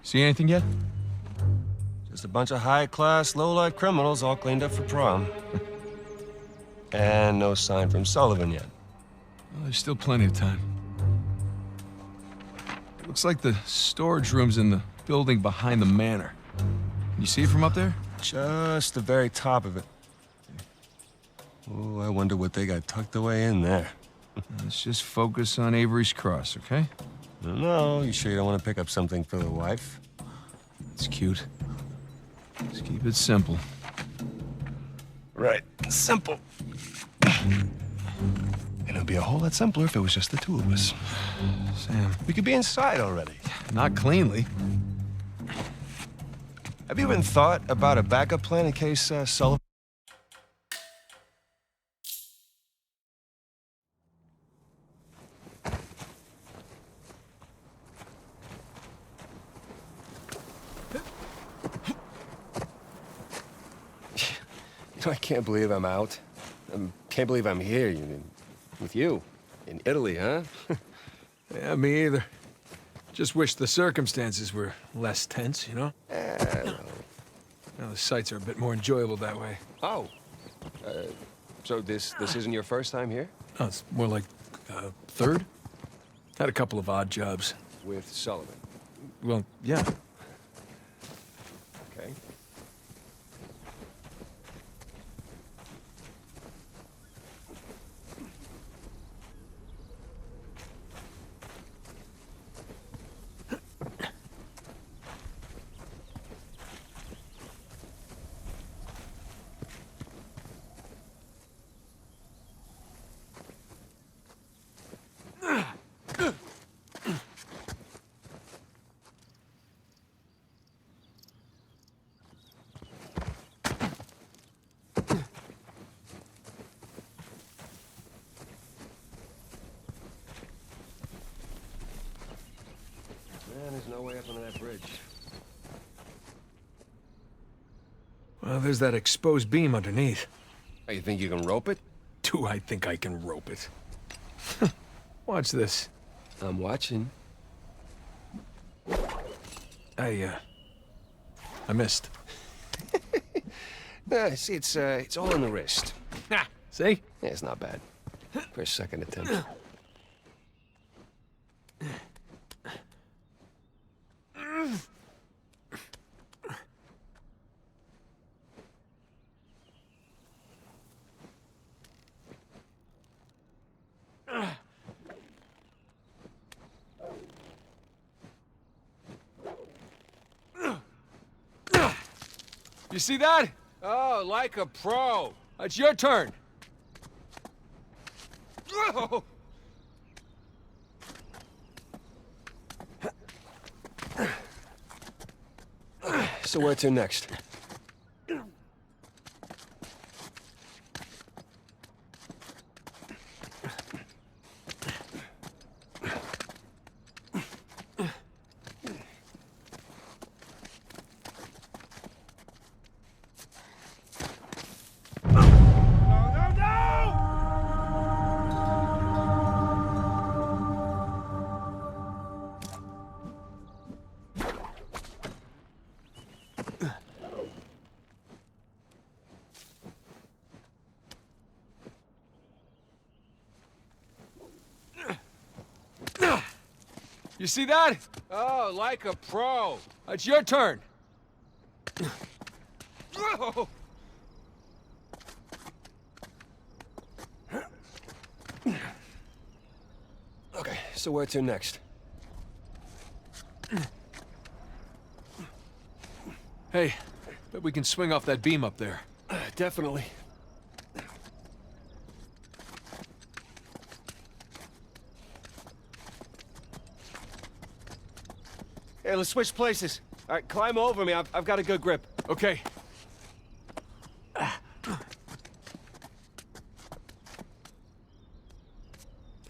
See anything yet? Just a bunch of high-class, low-life criminals all cleaned up for prom. And no sign from Sullivan yet. Well, there's still plenty of time. Looks like the storage room's in the building behind the manor. Can you see it from up there? Just the very top of it. Oh, I wonder what they got tucked away in there. Let's just focus on Avery's cross, okay? No, you sure you don't want to pick up something for the wife? It's cute. Just keep it simple. Right. Simple. And it'd be a whole lot simpler if it was just the two of us. Sam. We could be inside already. Not cleanly. Have you even thought about a backup plan in case Sullivan... You know, I can't believe I'm out. Can't believe I'm here, with you. In Italy, huh? Yeah, me either. Just wish the circumstances were less tense, you know? Well, the sights are a bit more enjoyable that way. Oh. So this isn't your first time here? Oh, it's more like third? Had a couple of odd jobs. With Sullivan? Well, yeah. Okay. Man, there's no way up under that bridge. Well, there's that exposed beam underneath. Oh, you think you can rope it? Do I think I can rope it? Watch this. I'm watching. I missed. See, it's all in the wrist. See? Yeah, it's not bad. For a second attempt. You see that? Oh, like a pro. It's your turn. Oh. So where to next? You see that? Oh, like a pro. It's your turn. Oh. Okay, so where to next? Hey, bet we can swing off that beam up there. Definitely. Hey, let's switch places. All right, climb over me. I've got a good grip. Okay.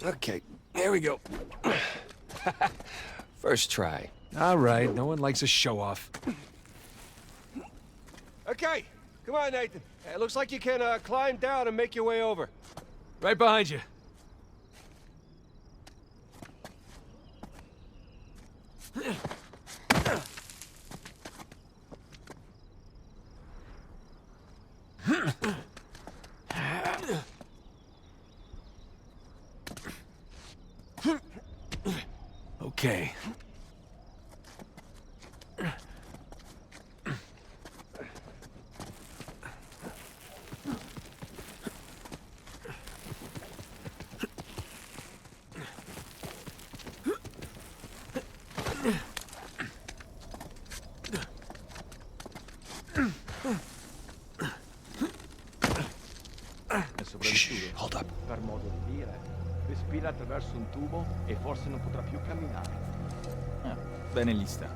Okay, here we go. First try. All right, no one likes a show-off. Okay, come on, Nathan. It looks like you can climb down and make your way over. Right behind you. Okay. Shh, hold up. Per modo di dire, respira attraverso un tubo e forse non potrà più camminare. Bene gli sta.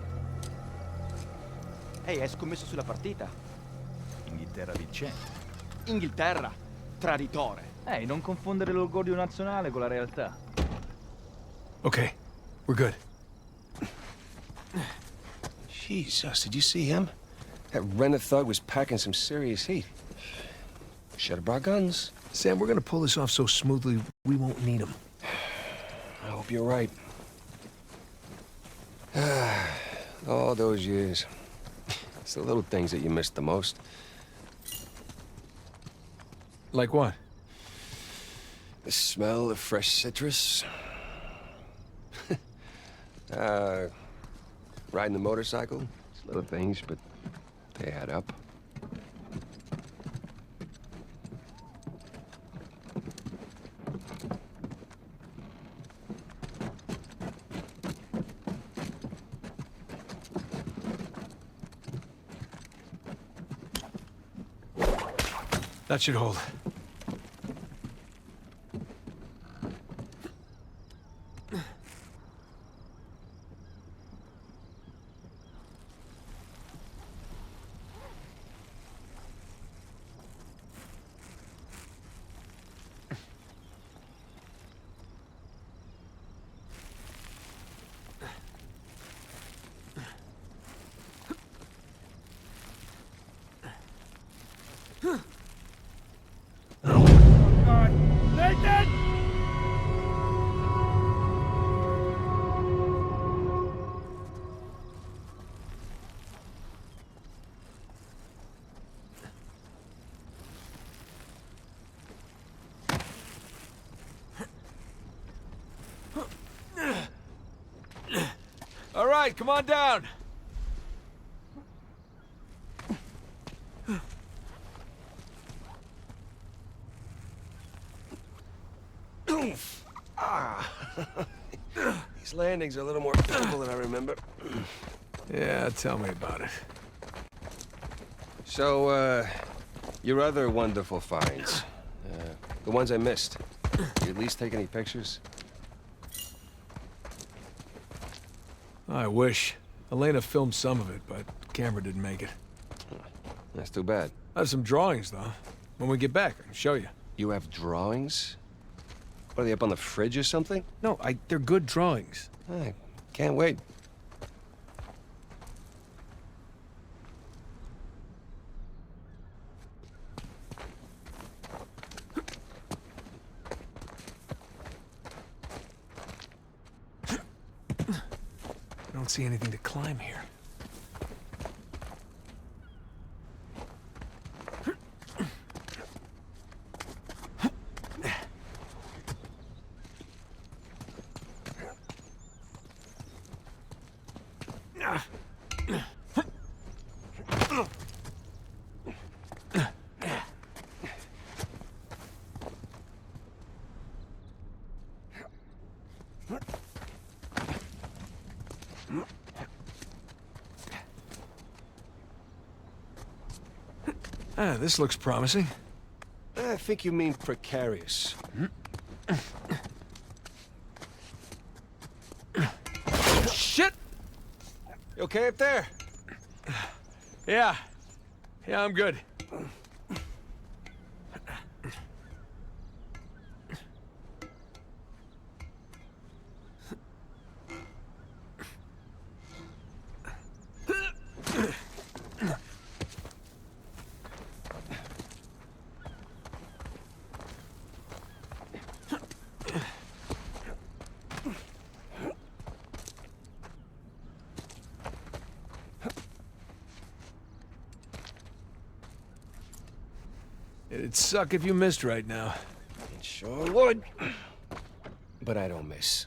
Ehi, hai scommesso sulla partita? Inghilterra vincente. Inghilterra, traditore. Ehi, non confondere l'orgoglio nazionale con la realtà. Okay, we're good. Jesus, did you see him? That Renner thug was packing some serious heat. Should have brought guns. Sam, we're gonna pull this off so smoothly, we won't need them. I hope you're right. All those years. It's the little things that you miss the most. Like what? The smell of fresh citrus. Riding the motorcycle. It's little things, but they add up. That should hold. All right, come on down. These landings are a little more difficult than I remember. Yeah, tell me about it. So, your other wonderful finds. The ones I missed. You at least take any pictures? I wish. Elena filmed some of it, but camera didn't make it. That's too bad. I have some drawings, though. When we get back, I can show you. You have drawings? What, are they up on the fridge or something? No, they're good drawings. I can't wait. I don't see anything to climb here. Ah, this looks promising. I think you mean precarious. Shit! You okay up there? Yeah. Yeah, I'm good. It'd suck if you missed right now. It sure would. But I don't miss.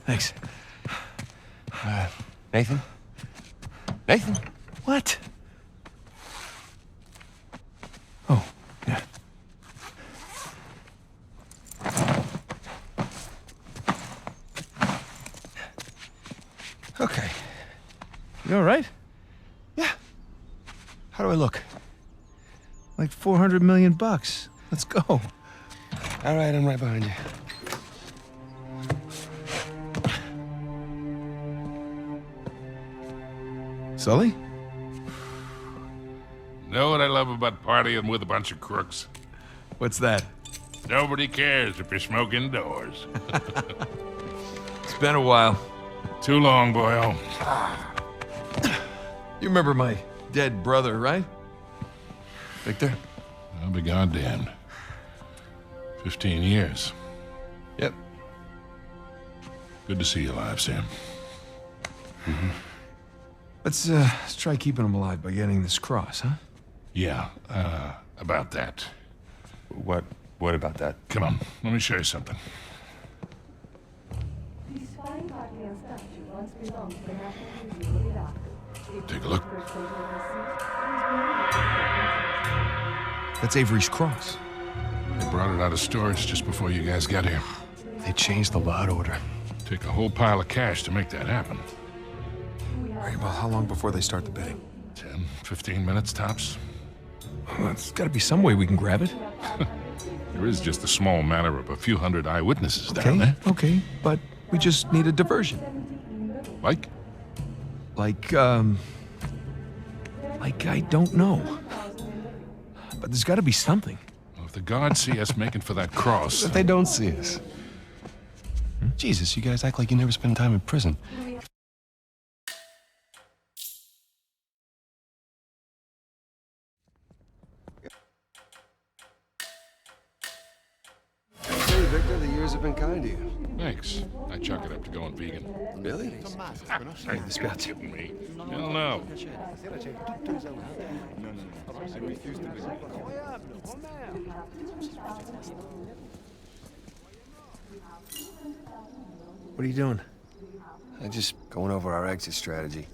Thanks. Nathan? Nathan? What? Oh, yeah. Okay. You all right? Yeah. How do I look? Like 400 million bucks. Let's go. All right, I'm right behind you. Sully? Know what I love about partying with a bunch of crooks? What's that? Nobody cares if you smoke indoors. It's been a while. Too long, boyo. You remember my dead brother, right? Victor? I'll be goddamned. 15 years. Yep. Good to see you alive, Sam. Let's try keeping him alive by getting this cross, huh? Yeah, about that. What about that? Come on, let me show you something. Take a look. That's Avery's cross. They brought it out of storage just before you guys got here. They changed the lot order. Take a whole pile of cash to make that happen. Right, well, how long before they start the bidding? 10, 15 minutes tops. Well, there's got to be some way we can grab it. There is just a small matter of a few hundred eyewitnesses down there. Okay, but we just need a diversion. Like? Like I don't know. But there's got to be something. Well, if the guards see us making for that cross... But they don't see us. Jesus, you guys act like you never spend time in prison. Hey, Victor, the years have been kind to you. Thanks. I chalk it up to going vegan. Really? Hey, this guy's kidding me. Hell no. What are you doing? I'm just going over our exit strategy.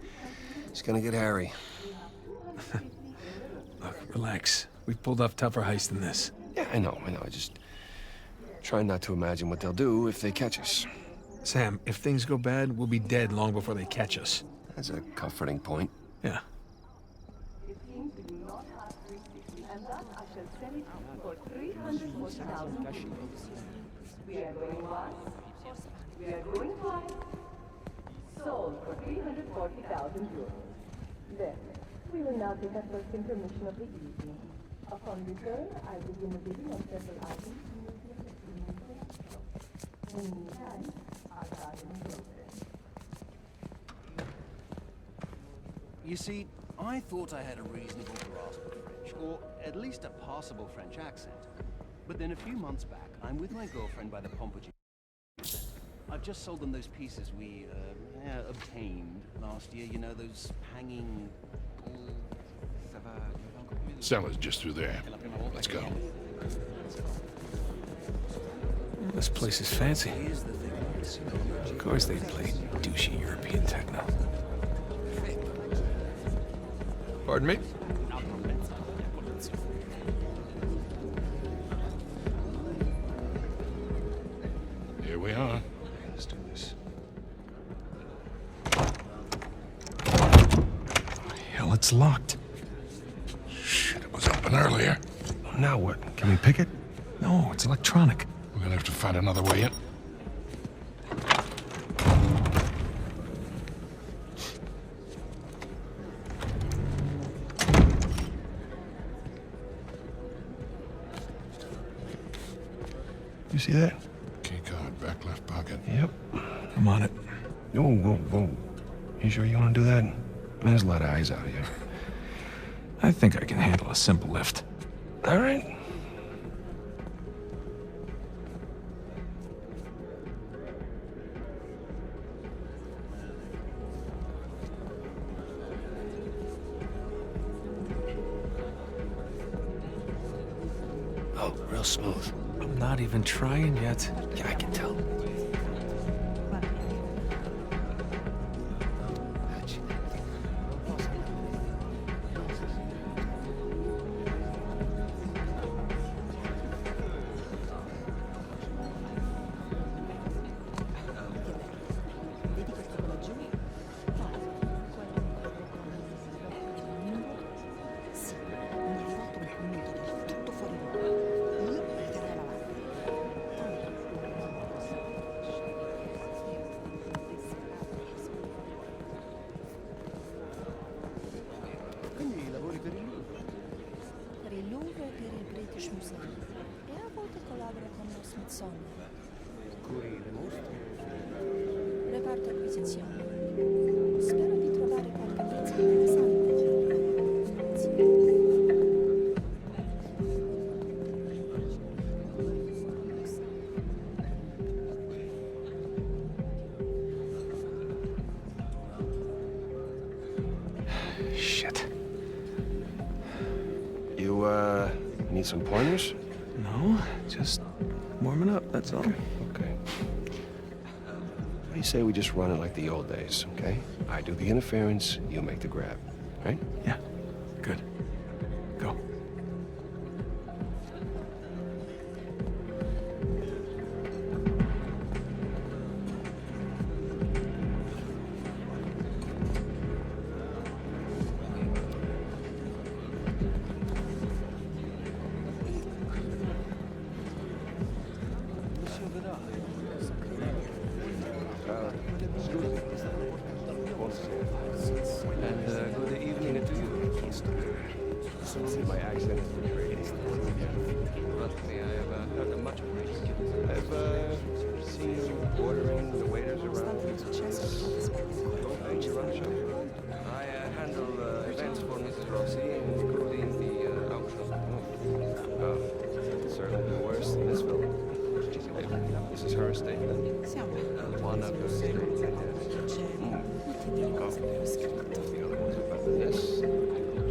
It's gonna get hairy. Look, relax. We've pulled off tougher heists than this. Yeah, I know. I just try not to imagine what they'll do if they catch us. Sam, if things go bad, we'll be dead long before they catch us. That's a comforting point. Yeah. Sold for 340,000 euros. Then, we will now take our first intermission of the evening. Upon return, I will begin the bidding on several items. In the meantime, our garden is open. You see, I thought I had a reasonable grasp of French, or at least a passable French accent. But then a few months back, I'm with my girlfriend by the Pompadour. I've just sold them those pieces we obtained last year. You know, those hanging... Cellar's just through there. Let's go. This place is fancy. Here's the thing. Of course they play douchey European techno. Pardon me? Here we are. Let's do this. Hell, it's locked. Shit, it was open earlier. Now what? Can we pick it? No, it's electronic. We're gonna have to find another way in. You see that? Key card, back left pocket. Yep. I'm on it. Whoa, whoa, whoa. You sure you want to do that? Man, there's a lot of eyes out of you. I think I can handle a simple lift. All right. Oh, real smooth. I'm not even trying yet. Yeah, I can tell. sonno. Reparto acquisizione. Spero di trovare qualche pezzo interessante. Shit. You, need some pointers? No, just warming up, that's all. Okay. What do you say we just run it like the old days, okay? I do the interference, you make the grab, right? Yeah, good. Go. And good evening to you. See, my accent is pretty great. Trust me, I have heard much praise. I've seen you ordering the waiters around. You run the show? I handle events for Mrs. Rossi, including the auction. Certainly been worse than this film. This is her estate. One of her estates, I guess. The other ones are better than this.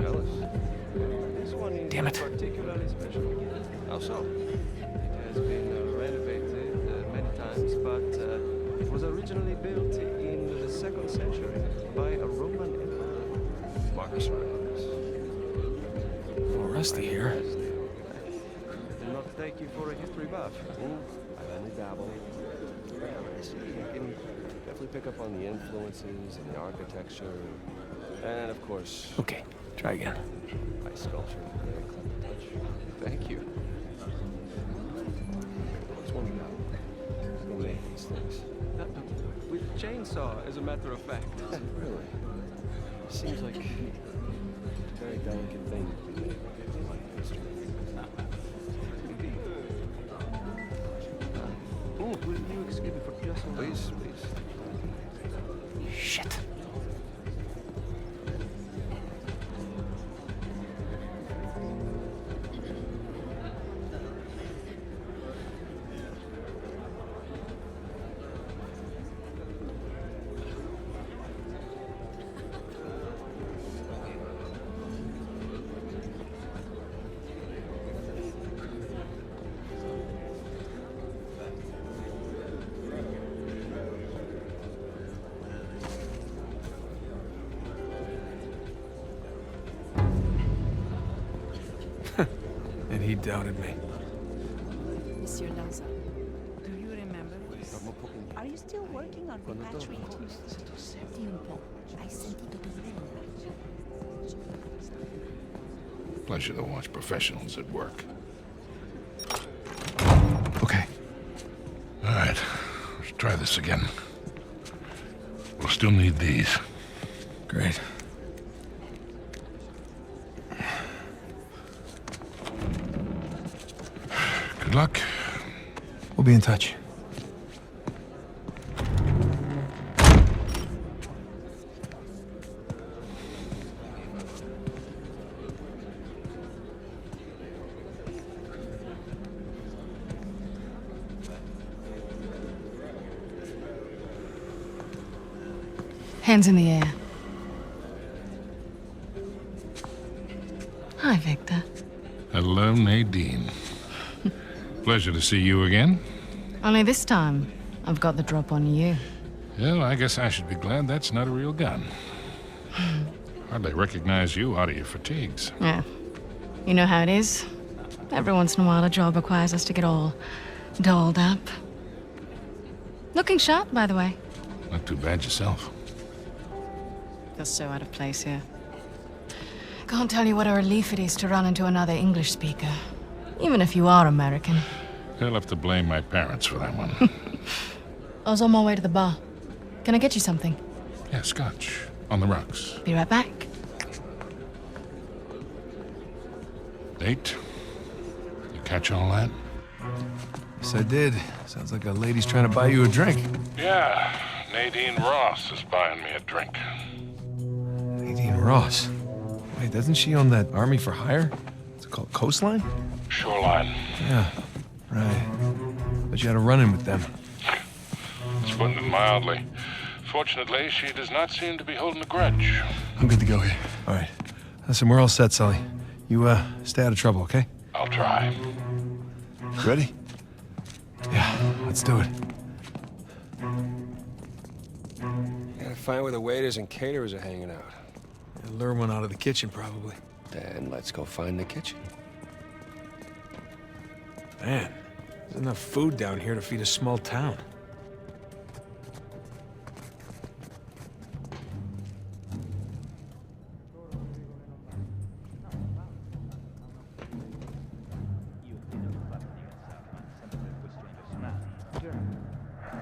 Jealous. This one is Damn it. particularly special. How so? It has been renovated many times, but it was originally built in the 2nd century by a Roman emperor, Marcus Aurelius. Oh, Rusty here. Do not take you for a history buff. I only dabble. I see you can definitely pick up on the influences and the architecture, and of course, Okay, try again. ice sculpture. Very clever touch. Thank you. What's one about? Who made these things? With chainsaw, as a matter of fact. Really? Seems like a very delicate thing to be made by an instrument. Will you excuse me for just a moment? Please, please. Shit. And he doubted me. Monsieur Lanza, do you remember this? Are you still working on repatriating? Senti un po'. Hai sentito di Lena? Pleasure to watch professionals at work. Okay. All right, let's try this again. We'll still need these. Great. Good luck. We'll be in touch. Hands in the air. Hi, Victor. Hello, Nadine. Pleasure to see you again. Only this time, I've got the drop on you. Well, I guess I should be glad that's not a real gun. Hardly recognize you out of your fatigues. Yeah. You know how it is. Every once in a while, a job requires us to get all dolled up. Looking sharp, by the way. Not too bad yourself. Feel so out of place here. Can't tell you what a relief it is to run into another English speaker. Even if you are American. He'll have to blame my parents for that one. I was on my way to the bar. Can I get you something? Yeah, scotch. On the rocks. Be right back. Date? You catch all that? Yes, I did. Sounds like a lady's trying to buy you a drink. Yeah, Nadine Ross is buying me a drink. Nadine Ross. Wait, doesn't she own that Army for Hire? It's called Coastline? Shoreline. Yeah, right. But you had a run-in with them. It's putting it mildly. Fortunately, she does not seem to be holding a grudge. I'm good to go here. All right. Listen, we're all set, Sully. You, stay out of trouble, okay? I'll try. Ready? Yeah, let's do it. Gotta find where the waiters and caterers are hanging out. Yeah, lure one out of the kitchen, probably. Then let's go find the kitchen. Man, there's enough food down here to feed a small town.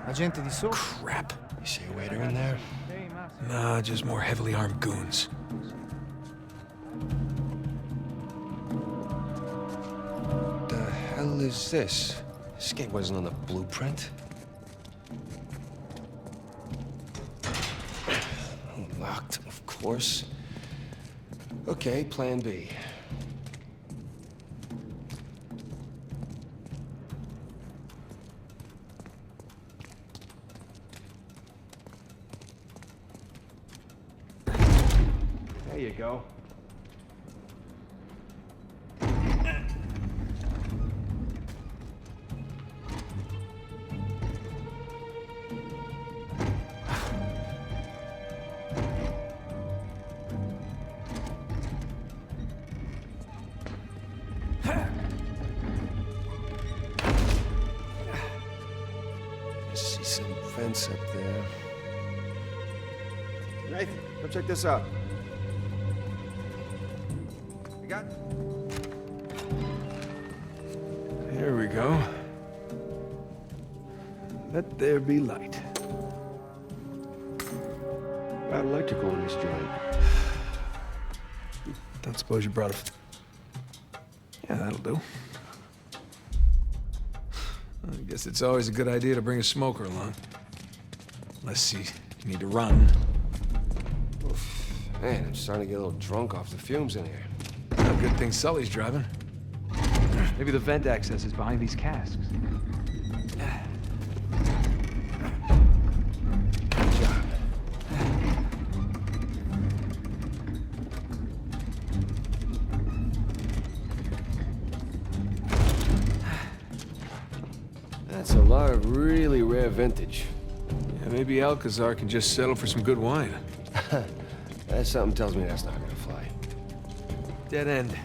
Agente di sopra. Crap. You see a waiter in there? Nah, just more heavily armed goons. The hell is this? This gate wasn't on the blueprint. Locked, of course. Okay, plan B. There you go. I see some fence up there. Nathan, come check this out. You got? Here we go. Let there be light. Got electrical in this joint. Don't suppose you brought a... Yeah, that'll do. I guess it's always a good idea to bring a smoker along. Unless you need to run. Oof. Man, I'm starting to get a little drunk off the fumes in here. Well, good thing Sully's driving. Maybe the vent access is behind these casks. Good job. That's a lot of really rare vintage. Yeah, maybe Alcazar can just settle for some good wine. That something tells me that's not gonna fly. Dead end.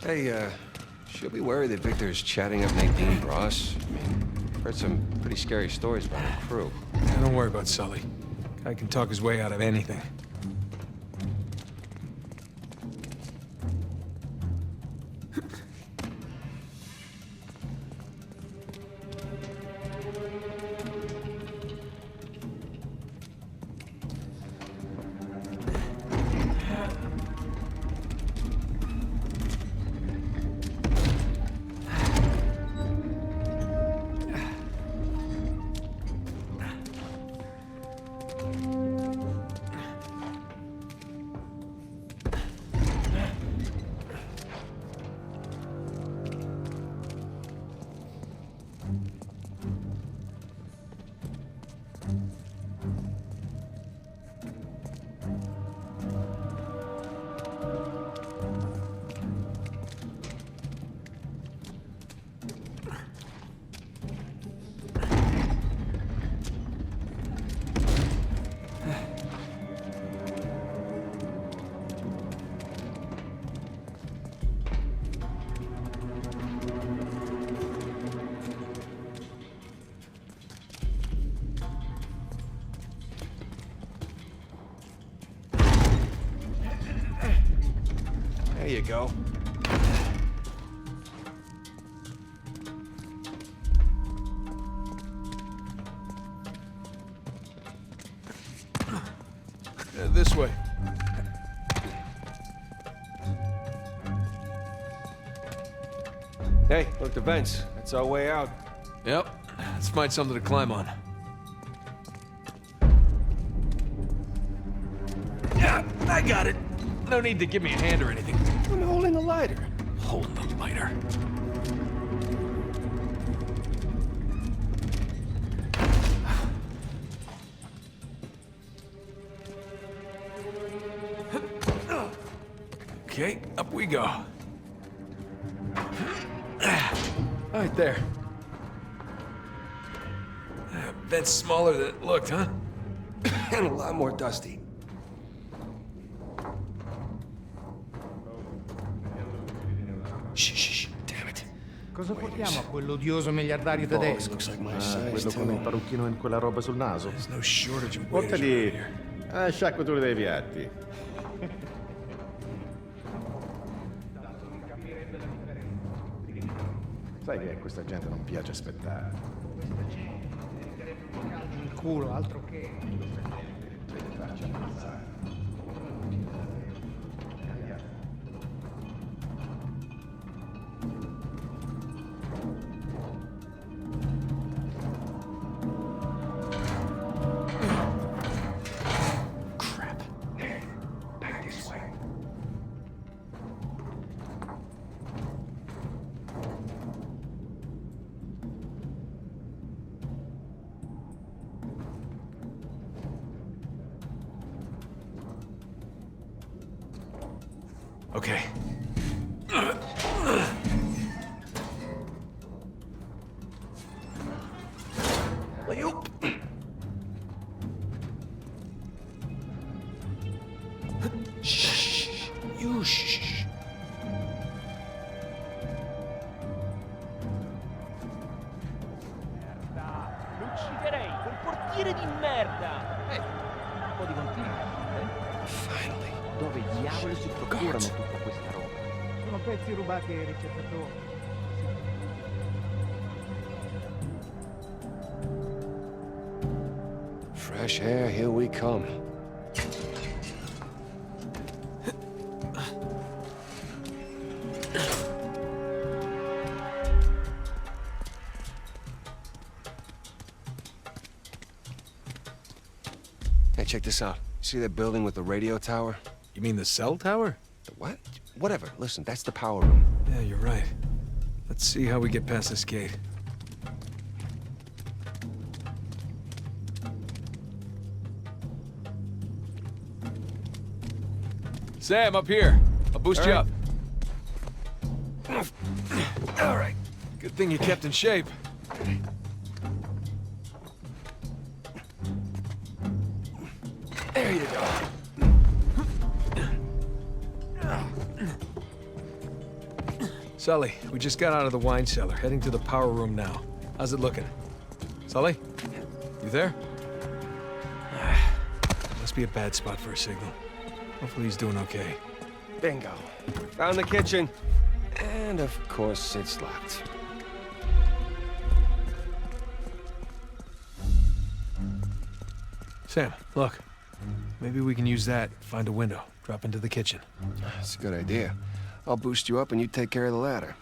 Hey, she'll be worried that Victor's chatting up Nadine Ross. I mean, I've heard some pretty scary stories about her crew. Yeah, don't worry about Sully. Guy can talk his way out of anything. go. This way. Hey, look, the vents. That's our way out. Yep. Let's find something to climb on. Yeah, I got it. No need to give me a hand or anything. I'm holding the lighter. Holding the lighter. Okay, up we go. Right there. Vent's smaller than it looked, huh? And a lot more dusty. Shh, damn it. Cosa portiamo a quell'odioso miliardario tedesco? Looks like my Quello size, con il too. parrucchino e quella roba sul naso. There's no shortage of waiters around Portagli here. sciacquature dei piatti. Sai che a questa gente non piace aspettare. Il culo, altro che. Crap. Back this way. Okay. Shh. You shh. Lo ucciderei, quel portiere di merda! Un po' di continuo, Finally. Dove diavolo si procurano tutta questa roba? Sono pezzi rubati ai ricercatori. Fresh air, here we come. Hey, check this out. See that building with the radio tower? You mean the cell tower? The what? Whatever. Listen, that's the power room. Yeah, you're right. Let's see how we get past this gate. Sam, up here. I'll boost you up. All right. Good thing you kept in shape. There you go. Sully, we just got out of the wine cellar, heading to the power room now. How's it looking? Sully? You there? Must be a bad spot for a signal. Hopefully he's doing okay. Bingo. Found the kitchen. And of course, it's locked. Sam, look. Maybe we can use that, find a window, drop into the kitchen. That's a good idea. I'll boost you up and you take care of the ladder.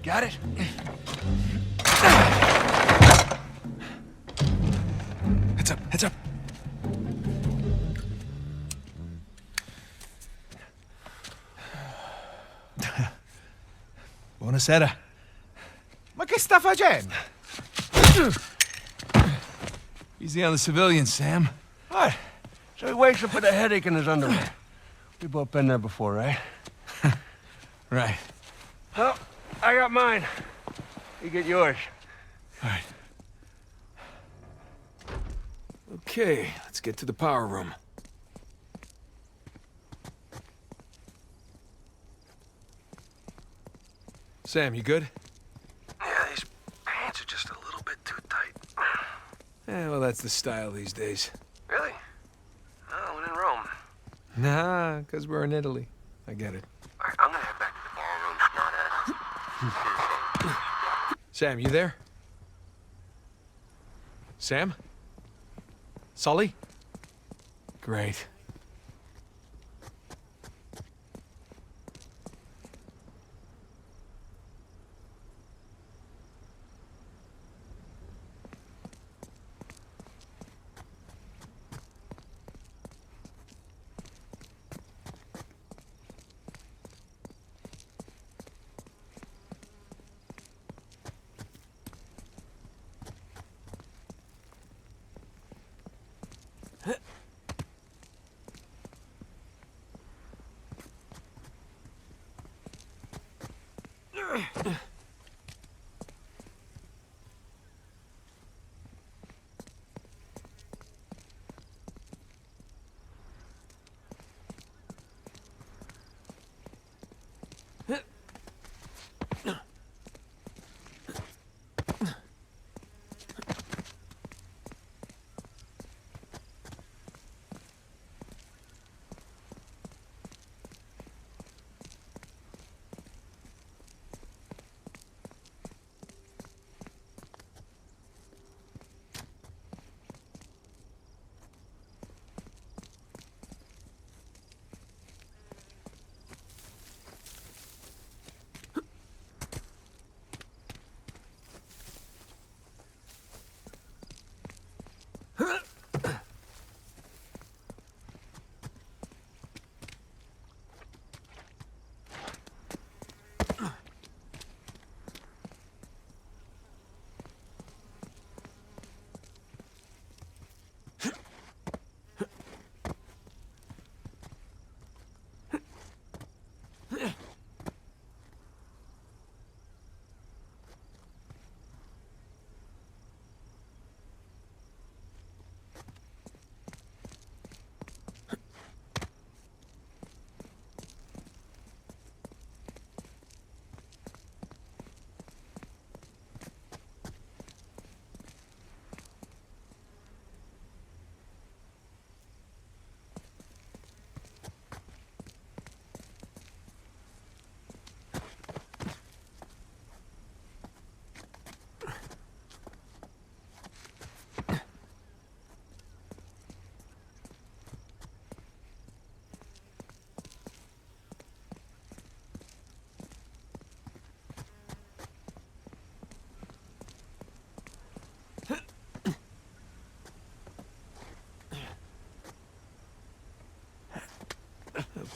Got it? Heads up, heads up. Buonasera. Ma che sta facendo? Easy on the civilians, Sam. What? So he wakes up with a headache in his underwear. We both been there before, right? Right. Well, I got mine. You get yours. All right. Okay, let's get to the power room. Sam, you good? Well, that's the style these days. Really? Oh, when in Rome. Nah, because we're in Italy. I get it. All right, I'm gonna head back to the ballroom. Sam, you there? Sam? Sully? Great.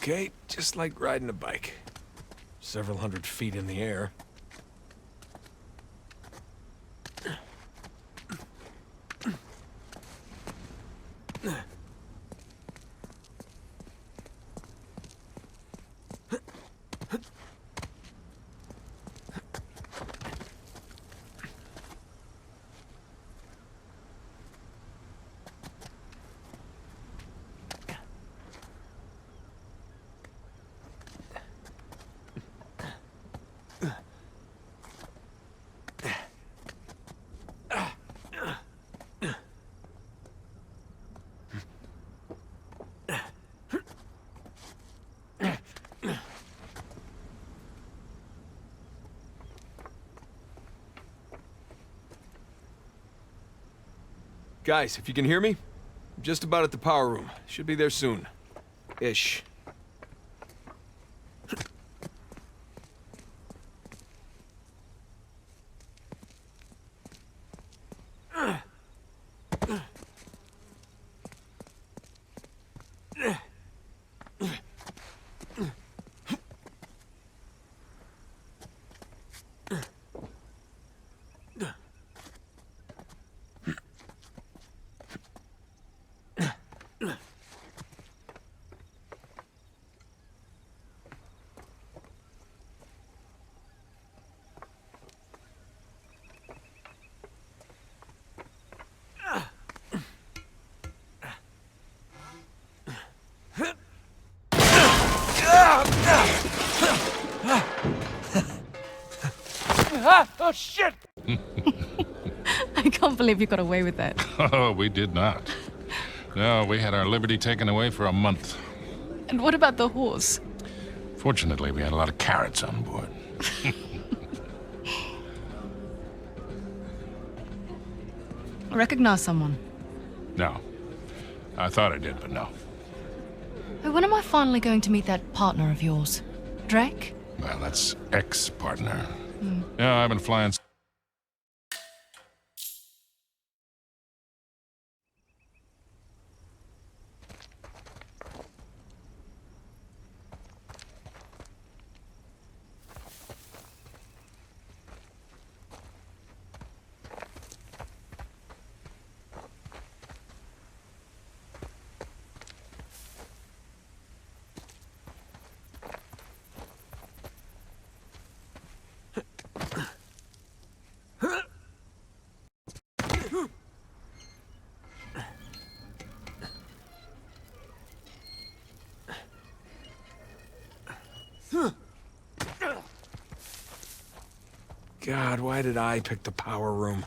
Okay, just like riding a bike. Several hundred feet in the air. Guys, if you can hear me, I'm just about at the power room. Should be there soon. Ish. believe you got away with that. Oh, we did not. No, we had our liberty taken away for a month. And what about the horse? Fortunately, we had a lot of carrots on board. Recognize someone? No. I thought I did, but no. When am I finally going to meet that partner of yours? Drake? Well, that's ex-partner. Yeah, I've been flying... God, why did I pick the power room?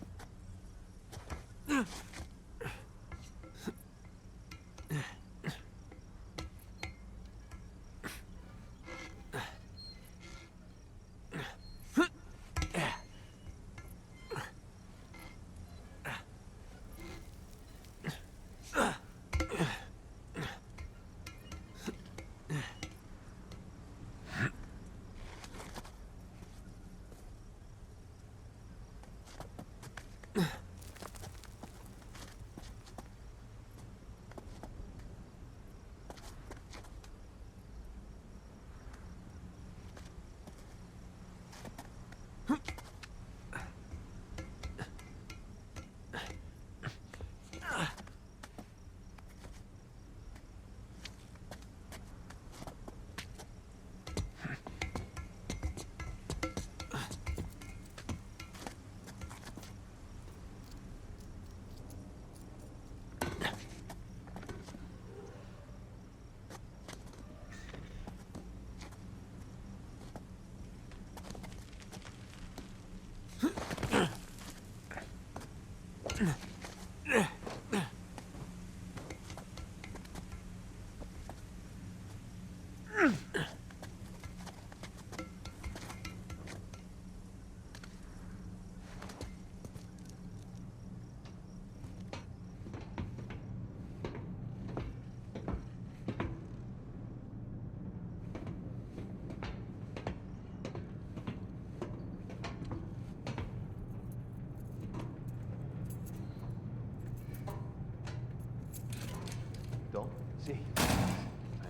Sì.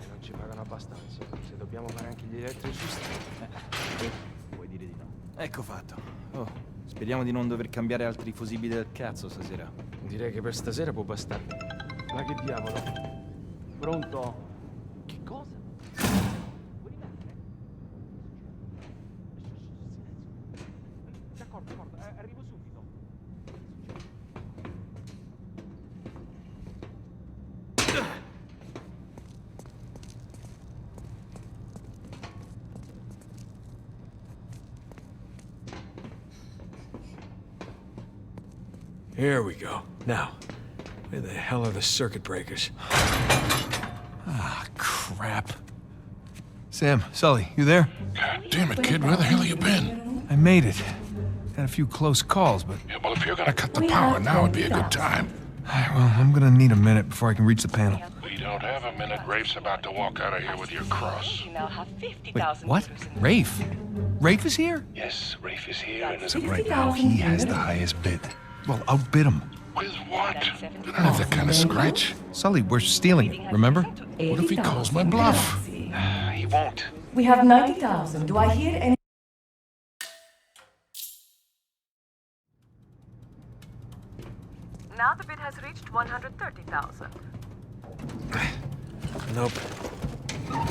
Non ci pagano abbastanza. Se dobbiamo fare anche gli elettricisti. Puoi dire di no. Ecco fatto. Oh, speriamo di non dover cambiare altri fusibili del cazzo stasera. Direi che per stasera può bastare. Ma che diavolo? Pronto? Che cosa? Vuoi rimettere? D'accordo, arrivo subito. Here we go. Now, where the hell are the circuit breakers? Ah, crap. Sam, Sully, you there? God damn it, kid, where the hell have you been? I made it. Had a few close calls, but... Yeah, well, if you're gonna cut the power, now would be a good time. Well, I'm gonna need a minute before I can reach the panel. We don't have a minute. Rafe's about to walk out of here with your cross. Wait, what? Rafe? Rafe is here? Yes, Rafe is here, and as So right now, he has the highest bid. Well, outbid him. With what? I don't have that kind of scratch. Sully, we're stealing it, remember? What if he calls my bluff? He won't. We have 90,000. Do I hear any? Now the bid has reached 130,000. Nope.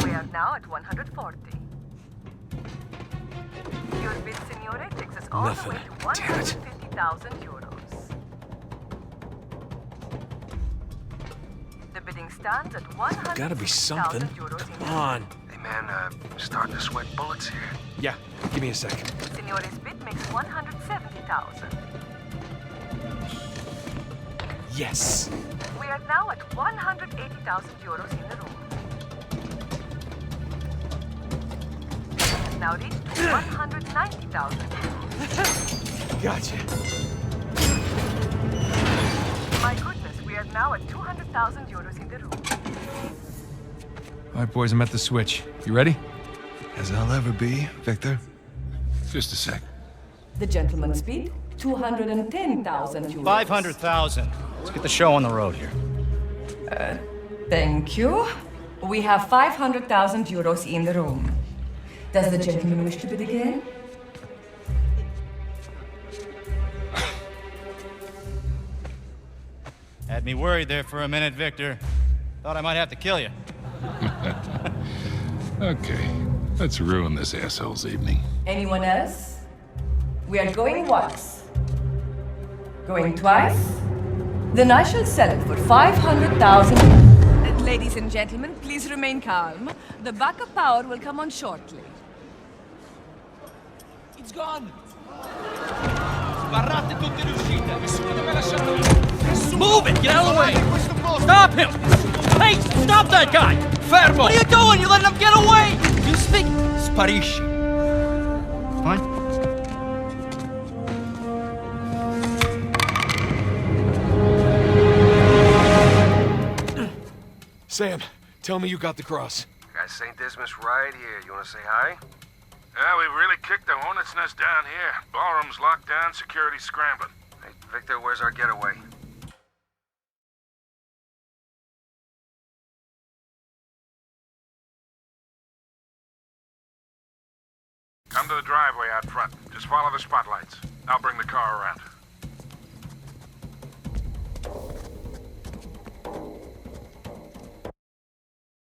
We are now at 140. Your bid, Signore, takes us all the way to 150,000 euros. The bidding stands at 150,000 Gotta be something. euros. Come on. Hey, man, starting to sweat bullets here. Yeah, give me a sec. Signore's bid makes 170,000. Yes. We are now at 180,000 euros in the room. Now reached to 190,000 euros. Gotcha. My goodness, we are now at 200,000 euros in the room. All right, boys, I'm at the switch. You ready? As I'll ever be, Victor. Just a sec. The gentleman's bid, 210,000 euros. 500,000. Let's get the show on the road here. Thank you. We have 500,000 euros in the room. Does the gentleman wish to bid again? Had me worried there for a minute, Victor. Thought I might have to kill you. Okay, let's ruin this asshole's evening. Anyone else? We are going once. Going twice? Then I shall sell it for 500,000. Ladies and gentlemen, please remain calm. The backup power will come on shortly. It's gone! Sbarrate tutte le uscite! Nessuno deve lasciare... Move it! Get out of the way! Stop him! Hey! Stop that guy! Fermo! What are you doing? You letting him get away! You speak... Sparisci. Fine? Sam, tell me you got the cross. Got St. Dismas right here. You want to say hi? Yeah, we've really kicked the hornet's nest down here. Ballroom's locked down, security's scrambling. Hey, Victor, where's our getaway? Come to the driveway out front. Just follow the spotlights. I'll bring the car around.